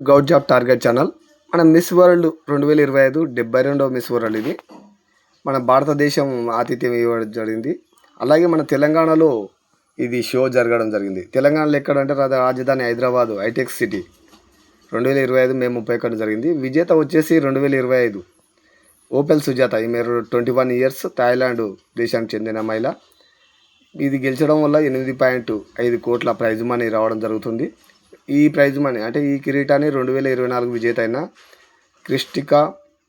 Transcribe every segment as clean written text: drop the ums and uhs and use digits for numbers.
Govt job target channel. మన Miss World 2025 72వ Miss World ఇది. మన భారతదేశం ఆతిథ్యం ఇవ్వడం జరిగింది. అలాగే మన తెలంగాణలో ఇది షో జరగడం జరిగింది. తెలంగాణలో ఎక్కడంటే రాజధాని హైదరాబాదు హైటెక్ సిటీ. 2025 మే 31 జరిగింది. విజేత వచ్చేసి 2025 ఓపెల్ సుజాత. ఈమె 21 ఇయర్స్, థాయిలాండ్ దేశానికి చెందిన మహిళ. ఇది గెలిచడం వల్ల 8.5 కోట్ల ప్రైజ్ మనీ రావడం జరుగుతుంది. ఈ ప్రైజ్ మనీ అంటే ఈ కిరీటాన్ని 2024 విజేత అయిన క్రిస్టికా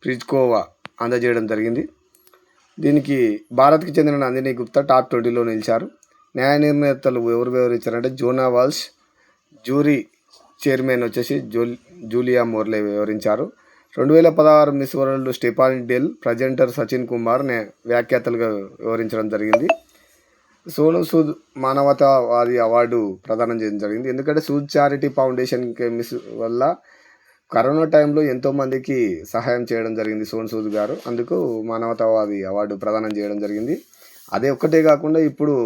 ప్రిజ్కోవా అందజేయడం జరిగింది. దీనికి భారత్కి చెందిన నందిని గుప్తా టాప్ 20లో నిలిచారు. న్యాయ నిర్ణేతలు ఎవరు వివరించారంటే జోనా వాల్ష్, జ్యూరీ చైర్మన్ వచ్చేసి జూలియా మోర్లే వివరించారు. 2016 Miss World Stephanie Del, presenter Sachin Kumar వ్యాఖ్యాతలుగా వివరించడం జరిగింది. సోను సూద్ మానవతావాది అవార్డు ప్రదానం చేయడం జరిగింది. ఎందుకంటే సూద్ చారిటీ ఫౌండేషన్ మిస్ వల్ల కరోనా టైంలో ఎంతోమందికి సహాయం చేయడం జరిగింది సోను సూద్ గారు. అందుకు మానవతావాది అవార్డు ప్రదానం చేయడం జరిగింది. అదే ఒక్కటే కాకుండా ఇప్పుడు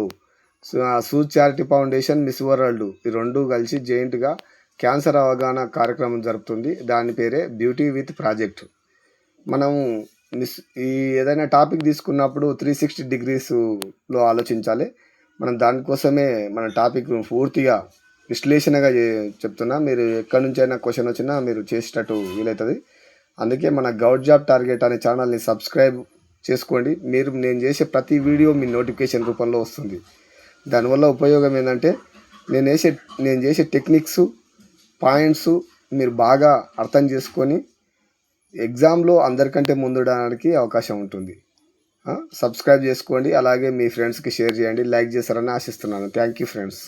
Sood charity foundation, miss world ఈ రెండు కలిసి జెయింట్గా క్యాన్సర్ అవగాహన కార్యక్రమం జరుపుతుంది. దాని పేరే బ్యూటీ విత్ ప్రాజెక్ట్. మనం ఈ ఏదైనా టాపిక్ తీసుకున్నప్పుడు 360 డిగ్రీస్లో ఆలోచించాలి. మనం దానికోసమే మన టాపిక్ పూర్తిగా విశ్లేషణగా చెప్తున్నా. మీరు ఎక్కడి నుంచి అయినా క్వశ్చన్ వచ్చినా మీరు చేసేటట్టు వీలవుతుంది. అందుకే మన గౌట్ జాబ్ టార్గెట్ అనే ఛానల్ని సబ్స్క్రైబ్ చేసుకోండి. నేను చేసే ప్రతి వీడియో మీ నోటిఫికేషన్ రూపంలో వస్తుంది. దానివల్ల ఉపయోగం ఏంటంటే నేను చేసే టెక్నిక్స్, పాయింట్స్ మీరు బాగా అర్థం చేసుకొని ఎగ్జామ్లో అందరికంటే ముందుడానికి అవకాశం ఉంటుంది. సబ్స్క్రైబ్ చేసుకోండి. అలాగే మీ ఫ్రెండ్స్కి షేర్ చేయండి. లైక్ చేస్తారని ఆశిస్తున్నాను. Thank you friends.